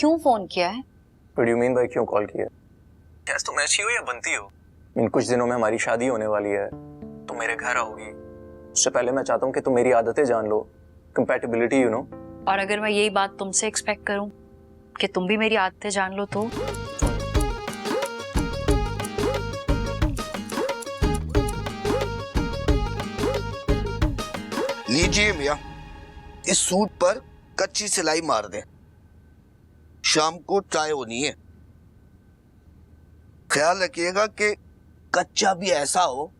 क्यों फोन किया है? What do you mean by क्यों कॉल किया? क्या तुम ऐसी हो या बनती हो? इन कुछ दिनों में हमारी शादी होने वाली है, तुम मेरे घर आओगी। उससे पहले मैं चाहता हूँ कि तुम मेरी आदतें जान लो, कंपैटिबिलिटी यू नो। और अगर मैं यही बात तुमसे एक्सपेक्ट करूं कि तुम भी मेरी आदतें जान लो तो? लीजिए मियां, इस सूट पर कच्ची सिलाई मार दें। शाम को चाय होनी है। ख्याल रखिएगा कि कच्चा भी ऐसा हो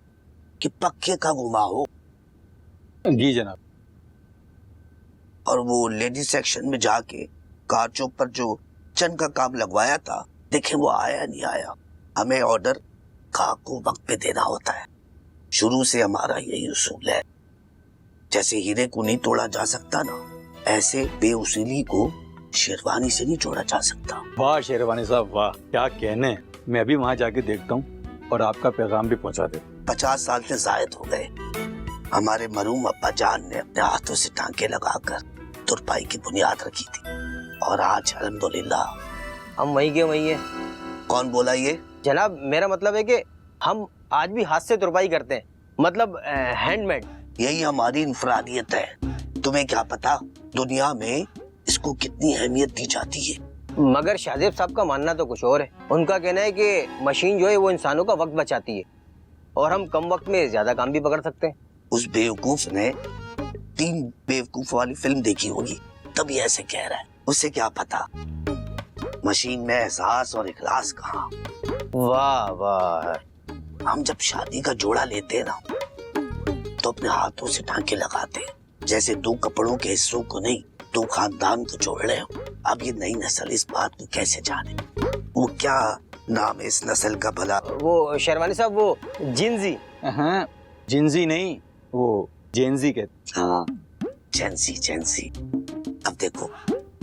कि पक्के का गुमा हो। जी जनाब। और वो लेडी सेक्शन में जाके कार चौक पर जो चंद का काम लगवाया था, देखें वो आया नहीं आया। हमें ऑर्डर कार को वक्त पे देना होता है। शुरू से हमारा यही उसूल है। जैसे हीरे को नहीं तोड़ा जा सकता ना, ऐसे बेउसूली को शेरवानी से नहीं जोड़ा जा सकता। वाह शेरवानी साहब वाह, क्या कहने। मैं भी वहाँ जाके देखता हूँ और आपका पैगाम भी पहुँचा दे। 50 साल से जायद हो गए। हमारे मरूम अब्बा जान ने अपने हाथों से टांके लगाकर तुरपाई की बुनियाद रखी थी और आज अल्हम्दुलिल्लाह हम वही के वही है। कौन बोला ये? जनाब मेरा मतलब है कि हम आज भी हाथ से तुरपाई करते हैं, मतलब हैंडमेड। यही हमारी इनफरादियत है। तुम्हें क्या पता दुनिया में इसको कितनी अहमियत दी जाती है। मगर शाहजेब साहब का मानना तो कुछ और है। उनका कहना है कि मशीन जो है वो इंसानों का वक्त बचाती है और हम कम वक्त में ज्यादा काम भी पकड़ सकते हैं। उस बेवकूफ ने 3 बेवकूफ वाली फिल्म देखी होगी, तभी ऐसे कह रहा है। उसे क्या पता मशीन में एहसास और इखलास कहाँ। वाह वाह। हम जब शादी का जोड़ा लेते हैं ना, तो अपने हाथों से टांके लगाते हैं, जैसे 2 कपड़ों के हिस्सों को नहीं, 2 खानदान को जोड़ रहे हो। अब ये नई नस्ल इस बात को कैसे जाने? वो क्या नाम है इस नस्ल का भला? वो शेरवानी साहब वो जिंजी। हाँ जिंजी नहीं, वो जेंजी कहते। हाँ जेंसी। अब देखो,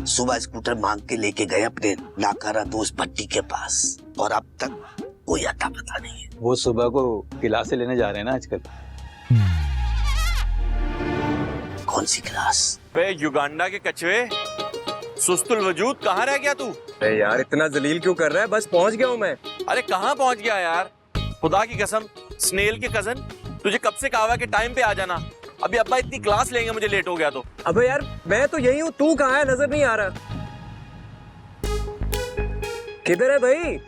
सुबह स्कूटर मांग के लेके गए अपने नाकारा दोस्त भट्टी के पास और अब तक कोई अता पता नहीं है। वो सुबह को क्लास से लेने जा रहे हैं ना आजकल। कौन सी क्लास? बे युगांडा के कछुए, सुस्तुल वजूद कहाँ रह गया तू? अरे यार इतना जलील क्यों कर रहा है? बस पहुंच गया हूँ मैं। अरे कहाँ पहुंच गया यार? खुदा की कसम, स्नेल के कजन, तुझे कब से कहा हुआ कि टाइम पे आ जाना। अभी अब्बा इतनी क्लास लेंगे, मुझे लेट हो गया तो। अबे यार मैं तो यही हूँ, तू कहाँ है? नजर नहीं आ रहा। किधर है भाई?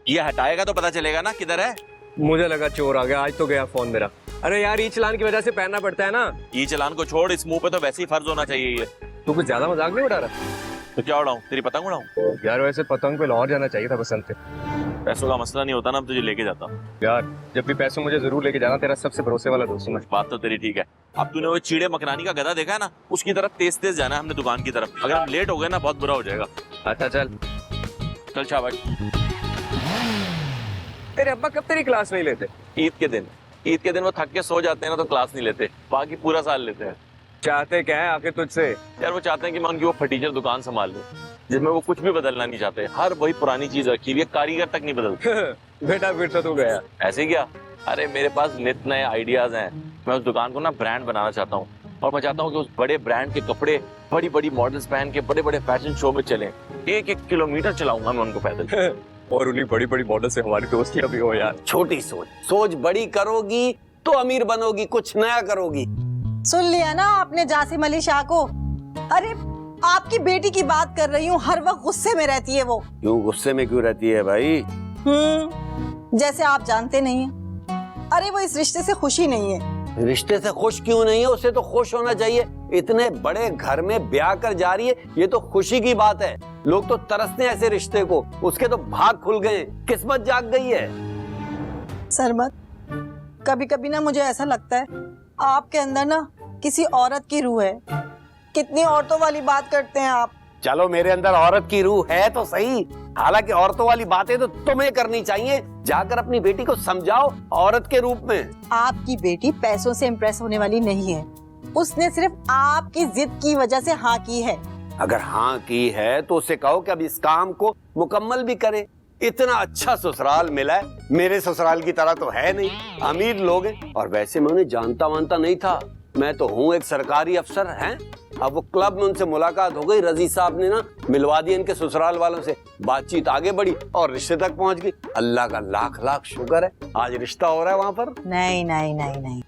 ये हटाएगा तो पता चलेगा ना किधर है। मुझे लगा चोर आ गया, आज तो गया फोन मेरा। अरे यार ई चलान की वजह से पहनना पड़ता है ना। ये चलान को छोड़, इस मुंह पे तो वैसे ही फर्ज होना चाहिए ये। तू कुछ ज्यादा मजाक नहीं उड़ा रहा? तो क्या उड़ाऊं? तेरी पतंग उड़ाऊं? यार वैसे पतंग पे लाहौर जाना चाहिए था बसंत से। पैसों का मसला नहीं होता ना, अब तुझे लेके जाता हूँ। यार जब भी पैसों मुझे जरूर लेके जाना, तेरा सबसे भरोसे वाला दोस्त हूं मैं। बात तो तेरी ठीक है। अब तूने वो चीड़े मकरानी का गधा देखा है ना, उसकी तरफ तेज तेज जाना है हमने दुकान की तरफ। अगर हम लेट हो गए ना, बहुत बुरा हो जाएगा। अच्छा चल शाबाश। तेरे अब्बा कब तेरी क्लास नहीं लेते? ईद के दिन वो थक के सो जाते हैं ना, तो क्लास नहीं लेते, बाकी पूरा साल लेते हैं। चाहते क्या है आखिर तुझसे? यार वो चाहते हैं कि मैं उनकी वो फटीचर दुकान संभाल लूं, जिसमें वो कुछ भी बदलना नहीं चाहते। हर वही पुरानी चीज रखी हुई है, कारीगर तक नहीं बदलते। बेटा फिर तो तू गया। ऐसे क्या? अरे मेरे पास नित नए आइडियाज हैं। मैं उस दुकान को ना ब्रांड बनाना चाहता हूँ और मैं चाहता हूँ कि उस बड़े ब्रांड के कपड़े बड़ी बड़ी मॉडल्स पहन के बड़े बड़े फैशन शो में चलें। 1-1 किलोमीटर चलाऊंगा मैं उनको पैदल। और उन्हीं बड़ी बड़ी मॉडल से हमारी दोस्तियां भी हो यार। छोटी सोच बड़ी करोगी तो अमीर बनोगी, कुछ नया करोगी। सुन लिया ना आपने जासिम अली शाह को? अरे आपकी बेटी की बात कर रही हूँ, हर वक्त गुस्से में रहती है वो। क्यों गुस्से में क्यों रहती है भाई? जैसे आप जानते नहीं हैं। अरे वो इस रिश्ते से खुशी नहीं है। रिश्ते से खुश क्यों नहीं है? उसे तो खुश होना चाहिए। इतने बड़े घर में ब्याह कर जा रही है, ये तो खुशी की बात है। लोग तो तरसते हैं ऐसे रिश्ते को। उसके तो भाग खुल गए, किस्मत जाग गई है। सरमत, कभी कभी ना मुझे ऐसा लगता है आपके अंदर ना किसी औरत की रूह है। कितनी औरतों वाली बात करते हैं आप। चलो मेरे अंदर औरत की रूह है तो सही, हालांकि औरतों वाली बातें तो तुम्हें करनी चाहिए। जाकर अपनी बेटी को समझाओ औरत के रूप में। आपकी बेटी पैसों से इम्प्रेस होने वाली नहीं है। उसने सिर्फ आपकी जिद की वजह से हाँ की है। अगर हाँ की है तो उसे कहो कि अब इस काम को मुकम्मल भी करे। इतना अच्छा ससुराल मिला है, मेरे ससुराल की तरह तो है नहीं, अमीर लोग हैं। और वैसे मैं उन्हें जानता वानता नहीं था, मैं तो हूँ एक सरकारी अफसर हैं। अब वो क्लब में उनसे मुलाकात हो गई, रजी साहब ने ना मिलवा दिया इनके ससुराल वालों से, बातचीत आगे बढ़ी और रिश्ते तक पहुंच गई। अल्लाह का लाख लाख शुक्र है, आज रिश्ता हो रहा है वहां पर। नहीं नहीं नहीं नहीं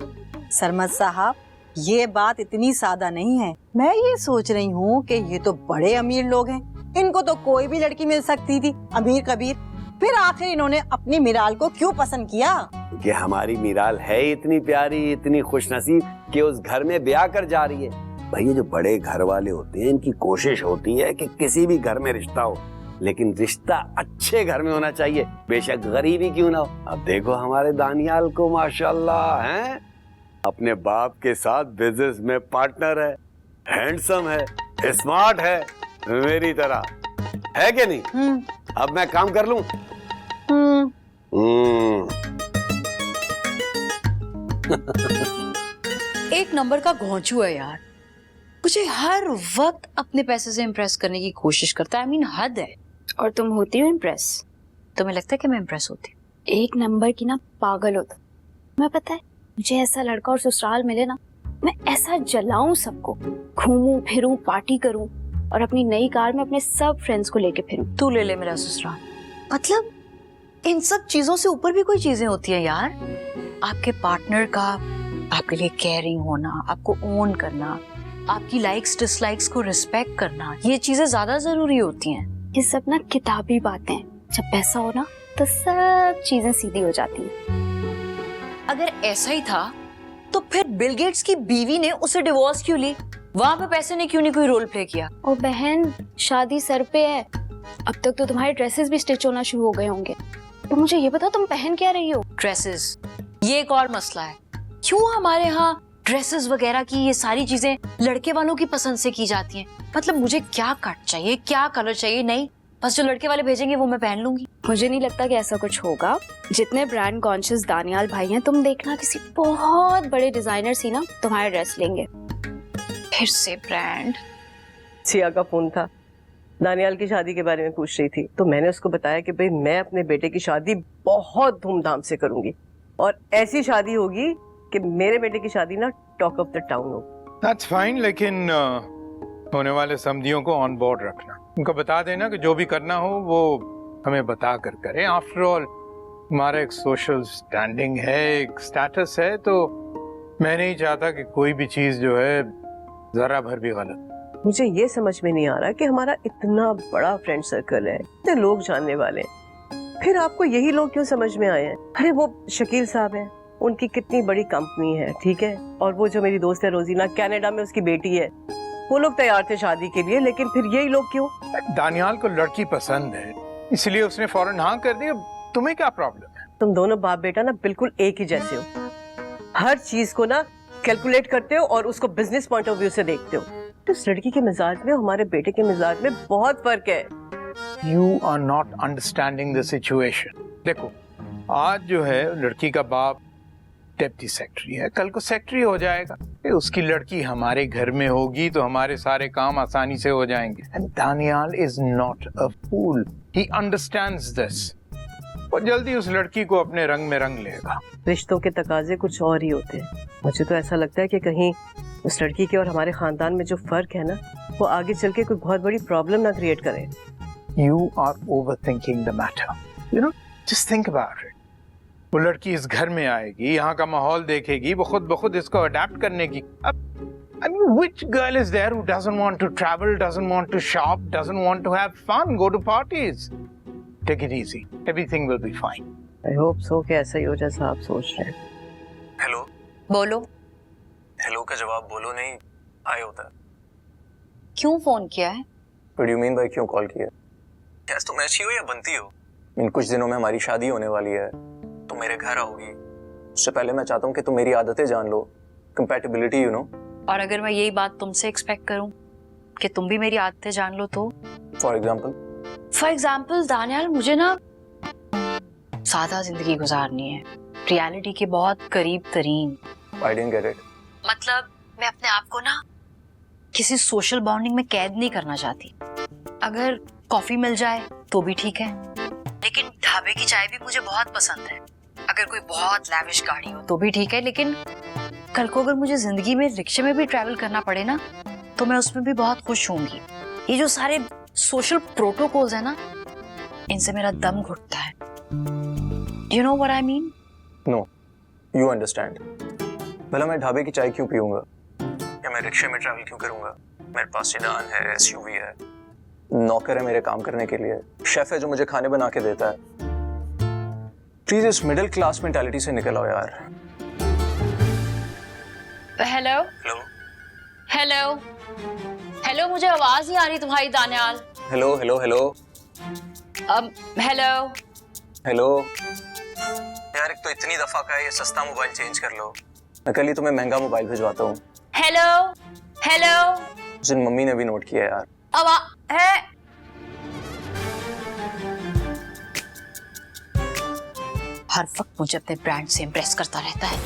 सरमद साहब, ये बात इतनी सादा नहीं है। मैं ये सोच रही हूँ कि ये तो बड़े अमीर लोग हैं, इनको तो कोई भी लड़की मिल सकती थी, अमीर कबीर, फिर आखिर इन्होंने अपनी मिराल को क्यों पसंद किया? कि हमारी मिराल है इतनी प्यारी, इतनी खुशनसीब कि उस घर में ब्याह कर जा रही है। भाई ये जो बड़े घर वाले होते हैं, इनकी कोशिश होती है कि किसी भी घर में रिश्ता हो, लेकिन रिश्ता अच्छे घर में होना चाहिए, बेशक गरीबी क्यों ना हो। अब देखो हमारे दानियाल को माशाल्लाह हैं, अपने बाप के साथ बिजनेस में पार्टनर है, हैंडसम है, स्मार्ट है, मेरी तरह है कि नहीं? अब मैं काम कर लूं? एक नंबर का घोंचू है यार, मुझे हर वक्त अपने पैसे से इम्प्रेस करने की कोशिश करता है। I mean, हद है। और तुम होती हो इम्प्रेस? तुम्हें लगता है कि मैं इम्प्रेस होती हूँ? एक नंबर की ना पागल होता। मैं पता है, मुझे ऐसा लड़का और ससुराल मिले ना, मैं ऐसा जलाऊं सबको, घूमूं फिरूं, पार्टी करूं और अपनी नई कार में अपने सब फ्रेंड्स को लेके फिरूं। तू ले ले मेरा ससुराल। मतलब इन सब चीजों से ऊपर भी कोई चीजें होती हैं यार। आपके पार्टनर का आपके लिए केयरिंग होना, आपको ओन करना, आपकी लाइक्स डिसलाइक्स को रिस्पेक्ट करना, ये चीजें ज्यादा जरूरी होती हैं। ये सब ना किताबी बातें हैं, जब पैसा हो ना तो सब चीजें सीधी हो जाती हैं। अगर ऐसा ही था तो फिर बिल गेट्स की बीवी ने उसे डिवोर्स क्यों ली? वहां पे पैसे ने क्यों नहीं कोई रोल प्ले किया? और बहन, शादी सर पे है, अब तक तो तुम्हारे ड्रेसेस भी स्टिच होना शुरू हो गए होंगे। तो मुझे ये बताओ, तुम पहन क्या रही हो? ड्रेसेस, ये एक और मसला है। क्यों हमारे यहाँ ड्रेसेस वगैरह की ये सारी चीजें लड़के वालों की पसंद से की जाती हैं? मतलब मुझे क्या कट चाहिए, क्या कलर चाहिए, नहीं, बस जो लड़के वाले भेजेंगे वो मैं पहन लूंगी। मुझे नहीं लगता कि ऐसा कुछ होगा। जितने ब्रांड कॉन्शियस दानियाल भाई हैं, तुम देखना किसी बहुत बड़े डिजाइनर ही ना तुम्हारे ड्रेस लेंगे। फिर से ब्रांड। सिया का फोन था, दानियाल की शादी के बारे में पूछ रही थी, तो मैंने उसको बताया कि भाई मैं अपने बेटे की शादी बहुत धूमधाम से करूंगी और ऐसी शादी होगी कि मेरे बेटे की शादी ना टॉक ऑफ द टाउन हो। That's fine, लेकिन होने वाले समधियों को ऑन बोर्ड रखना, उनको बता देना कि जो भी करना हो वो हमें बता कर करें। आफ्टर ऑल हमारा एक सोशल स्टैंडिंग है, एक स्टेटस है, तो मैं नहीं चाहता कि कोई भी चीज जो है जरा भर भी गलत। मुझे ये समझ में नहीं आ रहा कि हमारा इतना बड़ा फ्रेंड सर्कल है, इतने लोग जानने वाले हैं, फिर आपको यही लोग क्यों समझ में आए हैं? अरे वो शकील साहब हैं, उनकी कितनी बड़ी कंपनी है, ठीक है, और वो जो मेरी दोस्त है रोजीना, कनाडा में उसकी बेटी है, वो लोग तैयार थे शादी के लिए, लेकिन फिर यही लोग क्यों? दानियाल को लड़की पसंद है, इसलिए उसने फौरन हाँ कर दी। तुम्हें क्या प्रॉब्लम है? तुम दोनों बाप बेटा ना बिल्कुल एक ही जैसे हो, हर चीज को ना कैलकुलेट करते हो और उसको बिजनेस पॉइंट ऑफ व्यू से देखते हो। तो उस लड़की के मिजाज में हमारे बेटे के मिजाज में बहुत फर्क है। You are not understanding the situation. देखो, आज जो है लड़की का बाप डेप्टी सेक्रेटरी है, कल को सेक्रेटरी हो जाएगा, उसकी लड़की हमारे घर में होगी तो हमारे सारे काम आसानी से हो जाएंगे। And Daniel is not a fool. He understands this. और जल्दी उस लड़की को अपने रंग में रंग लेगा। रिश्तों के तकाजे कुछ और ही होते हैं। मुझे तो ऐसा लगता है कि कहीं उस लड़की के और हमारे खानदान में जो फर्क है ना, वो आगे चल के कोई बहुत बड़ी प्रॉब्लम ना क्रिएट करे। You are overthinking the matter. You know, just think about it. वो लड़की इस घर में आएगी, यहाँ का माहौल देखेगी, वो खुद ब खुद इसको अडेप्ट करने की। अब I mean, which girl is there who doesn't want to travel, doesn't want to shop, doesn't want to have fun, go to parties? Take it easy. Everything will be fine. I hope so कि ऐसा ही हो जैसा आप सोच रहे हैं। Hello. बोलो। Hello का जवाब बोलो नहीं आए होता है। क्यों फोन किया है? What do you mean by क्यों कॉल किया? क्या तुम ऐसी हो या बनती हो? इन कुछ दिनों में हमारी शादी होने वाली है, तुम मेरे घर आओगी, उससे पहले मैं चाहता हूँ कि तुम मेरी आदतें जान लो, कंपैटिबिलिटी यू नो। और अगर मैं यही बात तुमसे एक्सपेक्ट करूं कि तुम भी मेरी आदतें जान लो तो? फॉर एग्जाम्पल दानियाल, मुझे ना सादा जिंदगी गुजारनी है, रियलिटी के बहुत करीब तरीन। I didn't get it. मतलब मैं अपने आप को ना किसी सोशल बॉन्डिंग में कैद नहीं करना चाहती। अगर कॉफी मिल जाए तो भी ठीक है, लेकिन ढाबे की चाय भी मुझे बहुत पसंद है। अगर कोई बहुत लैविश गाड़ी हो तो भी ठीक है, लेकिन कल को अगर मुझे जिंदगी में रिक्शे में भी ट्रैवल करना पड़े ना तो मैं उसमें भी बहुत खुश होंगी। ये जो सारे सोशल प्रोटोकॉल्स है ना, इनसे मेरा दम घुटता है। You know what I mean? No, you understand. भला मैं ढाबे की चाय क्यों पीऊंगा, या मैं रिक्शे में ट्रैवल क्यों करूंगा? मेरे पास सेडान है, एसयूवी है, नौकर है मेरे काम करने के लिए, शेफ है जो मुझे खाने बना के देता है। प्लीज इस मिडिल क्लास मेंटालिटी से निकल आओ यार। हेलो हेलो हेलो हेलो, मुझे आवाज नहीं आ रही तुम्हारी Daniyal. Hello hello hello hello hello यार, एक तो इतनी दफा का है, ये सस्ता मोबाइल चेंज कर लो। मैं कल ही तुम्हें महंगा मोबाइल भिजवाता हूँ। हेलो हेलो, जिन मम्मी ने भी नोट किया यार। अब है हर वक्त मुझे अपने ब्रांड से इम्प्रेस करता रहता है।